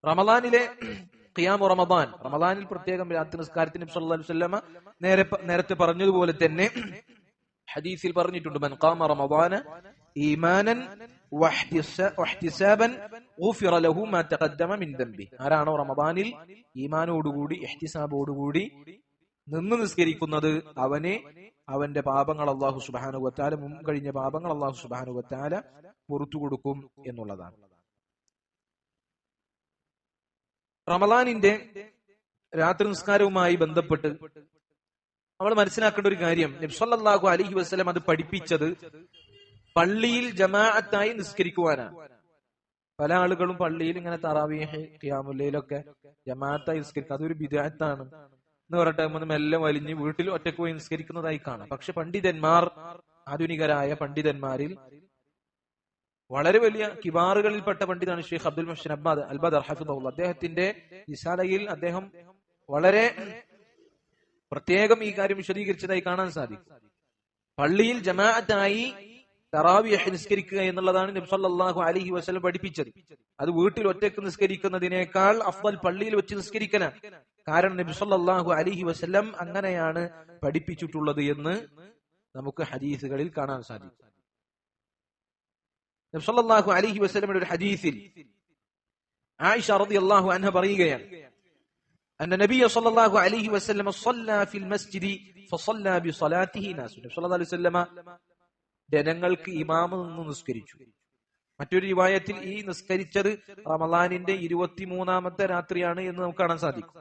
റമദാനിലെ ഖിയാമു റമദാൻ, റമദാനിൽ പ്രത്യേകം രാത്രി നിസ്കാരത്തിന് നബി സല്ലല്ലാഹു അലൈഹി വസല്ലമ നേരത്തെ പറഞ്ഞതുപോലെ തന്നെ ഹദീസിൽ പറഞ്ഞിട്ടുണ്ട്, മൻ ഖാമ റമദാന ഈമാനൻ വഹ്തിസാബൻ ഗുഫിറ ലഹു മാ തഖദ്ദമ മിൻ ദംബി. ആരാണോ റമദാനിൽ ഈമാനോടുകൂടി ഇഹ്തിസാബോടുകൂടി നിന്ന് നിസ്കരിക്കുന്നത് അവനെ അവന്റെ പാപങ്ങൾ അല്ലാഹു സുബ്ഹാനഹു വ തആല, മുൻ കഴിഞ്ഞ പാപങ്ങൾ അല്ലാഹു സുബ്ഹാനഹു വ തആല പുറത്തു കൊടുക്കും എന്നുള്ളതാണ്. റമദാനിന്റെ രാത്രി നിസ്കാരവുമായി ബന്ധപ്പെട്ട് നമ്മൾ മനസ്സിലാക്കേണ്ട ഒരു കാര്യം, നബി സല്ലല്ലാഹു അലൈഹി വസല്ലം അത് പഠിപ്പിച്ചത് പള്ളിയിൽ ജമാഅത്തായി നിസ്കരിക്കുവാനാണ്. പല ആളുകളും പള്ളിയിൽ ഇങ്ങനെ തറാവീഹ് ഖിയാമുൽ ലൈലൊക്കെ ജമാഅത്തായി നിസ്കരിക്കുക, അതൊരു ബിദ്അത്താണ് എന്ന് പറഞ്ഞിട്ട് മെല്ലെ വലിഞ്ഞ് വീട്ടിൽ ഒറ്റക്ക് പോയി നിസ്കരിക്കുന്നതായി കാണാം. പക്ഷെ പണ്ഡിതന്മാർ, ആധുനികരായ പണ്ഡിതന്മാരിൽ വളരെ വലിയ കിബാറുകളിൽപ്പെട്ട പണ്ഡിതാണ് ഷെയ്ഖ് അബ്ദുൽ മുഹ്സിൻ അൽ ബദർ ഹഫിദഹുല്ലാഹ്. അദ്ദേഹത്തിന്റെ റിസാലയിൽ അദ്ദേഹം വളരെ പ്രത്യേകം ഈ കാര്യം വിശദീകരിച്ചതായി കാണാൻ സാധിക്കും. പള്ളിയിൽ ജമാഅത്തായി തറാവീഹ് നിസ്കരിക്കുക എന്നുള്ളതാണ് നബി സല്ലല്ലാഹു അലൈഹി വസല്ലം പഠിപ്പിച്ചത്. അത് വീട്ടിൽ ഒറ്റയ്ക്ക് നിസ്കരിക്കുന്നതിനേക്കാൾ അഫ്ദൽ പള്ളിയിൽ വെച്ച് നിസ്കരിക്കലാണ്. കാരണം നബി സല്ലല്ലാഹു അലൈഹി വസല്ലം അങ്ങനെയാണ് പഠിപ്പിച്ചിട്ടുള്ളത് എന്ന് നമുക്ക് ഹദീസുകളിൽ കാണാൻ സാധിക്കും. നബി സല്ലല്ലാഹു അലൈഹി വസല്ലമയുടെ ഒരു ഹദീസിൽ ആയിഷ റളിയല്ലാഹു അൻഹ പറയുകയാണ്, അന്ന നബിയ സല്ലല്ലാഹു അലൈഹി വസല്ലം സ്വല്ലാ ഫിൽ മസ്ജിദി ഫസല്ലാ ബിസലാത്തിഹി നാസ്. നബി സല്ലല്ലാഹു അലൈഹി വസല്ലമ ജനങ്ങൾക്ക് ഇമാമ് നിന്ന് നിസ്കരിച്ചു. മറ്റൊരു റിവായത്തിൽ ഈ നിസ്കരിച്ചത് റമളാനിന്റെ 23ാമത്തെ രാത്രിയാണ് എന്ന് നമുക്ക് കാണാൻ സാധിക്കും.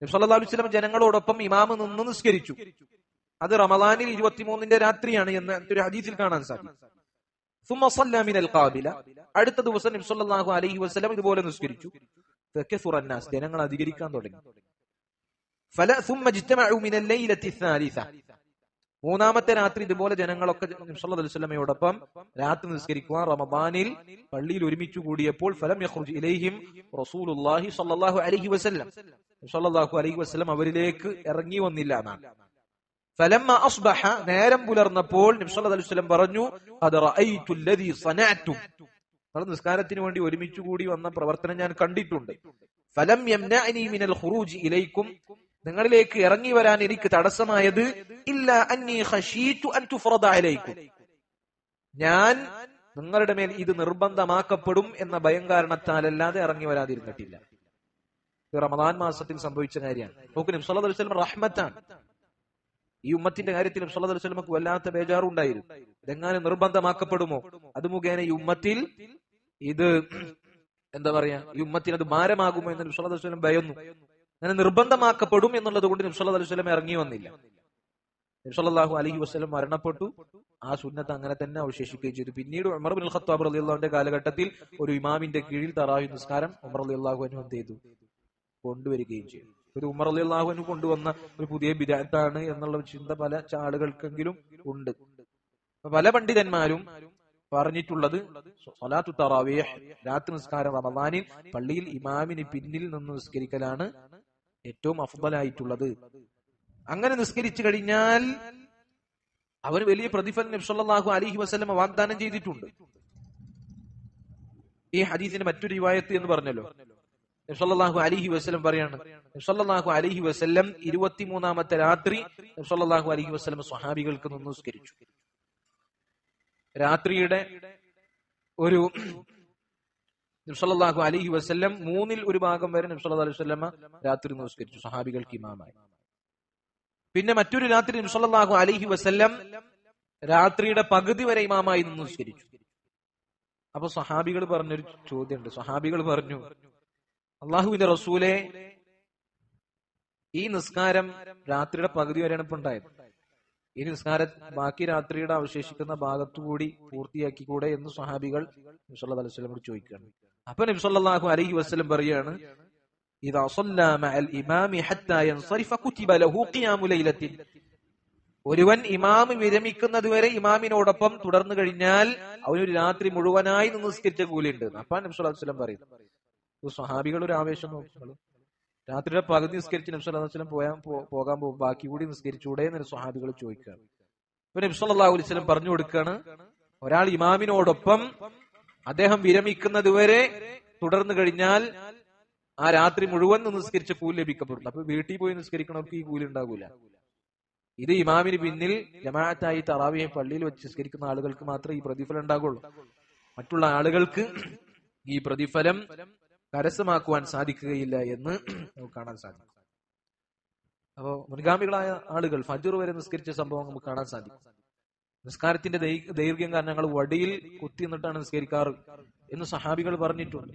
നബി സല്ലല്ലാഹു അലൈഹി വസല്ലം ജനങ്ങളോടൊപ്പം ഇമാമ് നിന്ന് നിസ്കരിച്ചു. അത് റമളാനിൽ 23ന്റെ രാത്രിയാണ് എന്ന് ഒരു ഹദീസിൽ കാണാൻ സാധിക്കും. ثم صلى من القابلة. അടുത്ത ദിവസം നബി സല്ലല്ലാഹു അലൈഹി വസല്ലം ഇതുപോലെ നിസ്കരിച്ചു. فكثر الناس, ജനങ്ങൾ അധികരിക്കാൻ തുടങ്ങി. ثم اجتمعوا من الليلة الثالثة. മൂന്നാമത്തെ രാത്രി ഇതുപോലെ ജനങ്ങളൊക്കെ നബി സല്ലല്ലാഹു അലൈഹി വസല്ലമയോടൊപ്പം രാത്രി നിസ്കരിക്കുവാൻ റമദാനിൽ പള്ളിയിൽ ഒരുമിച്ച് കൂടിയപ്പോൾ ഫലം യഖ്റുജ് ഇലൈഹിം റസൂലുള്ളാഹി സ്വല്ലല്ലാഹു അലൈഹി വസല്ലം. നബി സല്ലല്ലാഹു അലൈഹി വസല്ലം അവരിലേക്ക് ഇറങ്ങി വന്നില്ല എന്നാണ്. ഫലമ്മ അസ്ബഹ, നേരം പുലർന്നപ്പോൾ നബി സല്ലല്ലാഹു അലൈഹി വസല്ലം പറഞ്ഞു, ഖദ് റഅയ്തു അല്ലദീ സനഅതും. നിങ്ങൾ നിസ്കാരത്തിന് വേണ്ടി ഒരുമിച്ച് കൂടി വന്ന പ്രവർത്തനം ഞാൻ കണ്ടിട്ടുണ്ട്. ഫലം യംനഅനി മിനൽ ഖുറൂജി ഇലൈക്കും, നിങ്ങളിലേക്ക് ഇറങ്ങി വരാൻ എനിക്ക് തടസ്സമായത് ഇല്ല അന്നി ഖശീതു അൻ തുഫറദ അലൈക്കും, ഞാൻ നിങ്ങളുടെ മേൽ ഇത് നിർബന്ധമാക്കപ്പെടും എന്ന ഭയം കാരണത്താലല്ലാതെ ഇറങ്ങി വരാതിരുന്നിട്ടില്ല. ഇത് റമദാൻ മാസത്തിൽ സംഭവിച്ച കാര്യമാണ്. നോക്കൂ, നബി സല്ലല്ലാഹു അലൈഹി വസല്ലം റഹ്മത്താണ്. ഈ ഉമ്മത്തിന്റെ കാര്യത്തിൽ നബി സല്ലല്ലാഹു അലൈഹി വസല്ലമക്ക് വല്ലാത്ത ബേജാറുണ്ടായിരുന്നു. ഇതെങ്ങനെ നിർബന്ധമാക്കപ്പെടുമോ, അത് മുഖേന ഈ ഉമ്മത്തിൽ ഇത് എന്താ പറയാ, ഈ ഉമ്മത്തിന് അത് ഭാരമാകുമോ എന്ന് നബി സല്ലല്ലാഹു അലൈഹി വസല്ലം ഭയന്നു. അങ്ങനെ നിർബന്ധമാക്കപ്പെടും എന്നുള്ളത് കൊണ്ട് നബി സല്ലല്ലാഹു അലൈഹി വസല്ലം ഇറങ്ങി വന്നില്ല. നബി സല്ലല്ലാഹു അലൈഹി വസല്ലം മരണപ്പെട്ടു. ആ സുന്നത്ത് അങ്ങനെ തന്നെ അവശേഷിക്കുകയും ചെയ്തു. പിന്നീട് ഉമർ ഇബ്നുൽ ഖത്താബ് റളിയല്ലാഹു അൻഹുവിന്റെ കാലഘട്ടത്തിൽ ഒരു ഇമാമിന്റെ കീഴിൽ തറാവീഹ് നിസ്കാരം ഉമർ റളിയല്ലാഹു അൻഹു എന്ത് ചെയ്തു, കൊണ്ടുവരികയും ചെയ്തു. ഒരു ഉമർ റളിയല്ലാഹു അൻഹു കൊണ്ടുവന്ന ഒരു പുതിയ ബിദ്അത്താണ് എന്നുള്ള ചിന്ത പല ആളുകൾക്കെങ്കിലും ഉണ്ട്. പല പണ്ഡിതന്മാരും പറഞ്ഞിട്ടുള്ളത് സ്വലാത്തു തറാവീഹ്, രാത്രി നിസ്കാരം റമദാനിൽ പള്ളിയിൽ ഇമാമിന് പിന്നിൽ നിന്ന് നിസ്കരിക്കലാണ് ഏറ്റവും അഫ്ദലായിട്ടുള്ളത്. അങ്ങനെ നിസ്കരിച്ചു കഴിഞ്ഞാൽ അവന് വലിയ പ്രതിഫലം നബി സല്ലല്ലാഹു അലൈഹി വസല്ലം വാഗ്ദാനം ചെയ്തിട്ടുണ്ട്. ഈ ഹദീസിന്റെ മറ്റൊരു റിവായത്ത് എന്ന് പറഞ്ഞല്ലോ, നബി സല്ലല്ലാഹു അലൈഹി വസല്ലം പറയാണ്, നബി സല്ലല്ലാഹു അലൈഹി വസല്ലം 23ാമത്തെ രാത്രി നബി സല്ലല്ലാഹു അലൈഹി വസല്ലം സ്വഹാബികൾക്ക് നിന്ന് നിസ്കരിച്ചു. രാത്രിയുടെ ഒരു നബി സല്ലല്ലാഹു അലൈഹി വസല്ലം 1/3 വരെ നബി സല്ലല്ലാഹു അലൈഹി വസല്ലം രാത്രി നിസ്കരിച്ചു, സ്വഹാബികൾക്ക് ഇമാമായി. പിന്നെ മറ്റൊരു രാത്രി നബി സല്ലല്ലാഹു അലൈഹി വസല്ലം രാത്രിയുടെ പകുതി വരെ ഇമാമായി നിന്ന് നിസ്കരിച്ചു. അപ്പൊ സ്വഹാബികൾ പറഞ്ഞൊരു ചോദ്യമുണ്ട്. സ്വഹാബികൾ പറഞ്ഞു, അള്ളാഹുവിന്റെ റസൂലെ, ഈ നിസ്കാരം രാത്രിയുടെ പകുതി വരെയാണ് ഇപ്പൊ ഉണ്ടായത്. ഈ നിസ്കാരം ബാക്കി രാത്രിയുടെ അവശേഷിക്കുന്ന ഭാഗത്തുകൂടി പൂർത്തിയാക്കിക്കൂടെ എന്ന് സ്വഹാബികൾ നബി സല്ലല്ലാഹു അലൈഹി വസല്ലമയോട് ചോദിക്കുകയാണ്. അപ്പൊ നബി സല്ലല്ലാഹു അലൈഹി വസല്ലം പറയാണ്, ഇദാ സല്ല മഅൽ ഇമാമി ഹത്താ യൻസരിഫ കുതിബ ലഹു ഖിയാമു ലൈലത്തിൻ. ഒരുവൻ ഇമാം വിരമിക്കുന്നത് വരെ ഇമാമിനോടൊപ്പം തുടർന്നു കഴിഞ്ഞാൽ അവനൊരു രാത്രി മുഴുവനായി നിസ്കരിച്ച കൂലിയുണ്ട്. അപ്പൊ നബി സല്ലല്ലാഹു അലൈഹി വസല്ലം പറയും. സ്വഹാബികൾ ഒരു ആവേശം നോക്കുന്നത്, രാത്രിയുടെ പകുതി നിസ്കരിച്ച് നബി സല്ലല്ലാഹു അലൈഹി വസല്ലം പോകാൻ പോകും, ബാക്കി കൂടി നിസ്കരിച്ചൂടെ എന്ന് സ്വഹാബികൾ ചോദിക്കുകയാണ്. അപ്പൊ നബി സല്ലല്ലാഹു അലൈഹി വസല്ലം പറഞ്ഞു കൊടുക്കുകയാണ്, ഒരാൾ ഇമാമിനോടൊപ്പം അദ്ദേഹം വിരമിക്കുന്നത് വരെ തുടർന്നു കഴിഞ്ഞാൽ ആ രാത്രി മുഴുവൻ നിസ്കരിച്ച കൂലി ലഭിക്കപ്പെടുന്നു. അപ്പൊ വീട്ടിൽ പോയി നിസ്കരിക്കണവർക്ക് ഈ കൂലി ഉണ്ടാകൂല. ഇത് ഇമാമിന് പിന്നിൽ ജമാഅത്തായി തറാവിയെ പള്ളിയിൽ വെച്ച് നിസ്കരിക്കുന്ന ആളുകൾക്ക് മാത്രമേ ഈ പ്രതിഫലം ഉണ്ടാകുള്ളൂ. മറ്റുള്ള ആളുകൾക്ക് ഈ പ്രതിഫലം കരസ്ഥമാക്കുവാൻ സാധിക്കുകയില്ല എന്ന് നമുക്ക് കാണാൻ സാധിക്കും. അപ്പോ മുൻഗാമികളായ ആളുകൾ ഫജ്ർ വരെ നിസ്കരിച്ച സംഭവം നമുക്ക് കാണാൻ സാധിക്കും. നിസ്കാരത്തിന്റെ ദൈർഘ്യം കാരണം ഞങ്ങൾ വടിയിൽ കുത്തി നിന്നിട്ടാണ് നിസ്കരിക്കാറ് എന്ന് സഹാബികൾ പറഞ്ഞിട്ടുണ്ട്.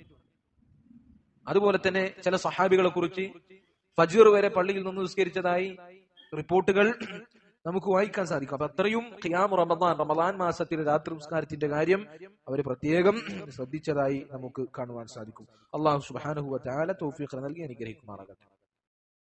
അതുപോലെ തന്നെ ചില സഹാബികളെ കുറിച്ച് ഫജ്ർ വരെ പള്ളിയിൽ നിന്ന് നിസ്കരിച്ചതായി റിപ്പോർട്ടുകൾ നമുക്ക് വായിക്കാൻ സാധിക്കും. അപ്പൊ അത്രയും ഖിയാം റമദാൻ മാസത്തിലെ രാത്രി നിസ്കാരത്തിന്റെ കാര്യം അവർ പ്രത്യേകം ശ്രദ്ധിച്ചതായി നമുക്ക് കാണുവാൻ സാധിക്കും. അല്ലാഹു സുബ്ഹാനഹു വ തആല തൗഫീഖ് നൽകി അനുഗ്രഹിക്കുമാറാകട്ടെ.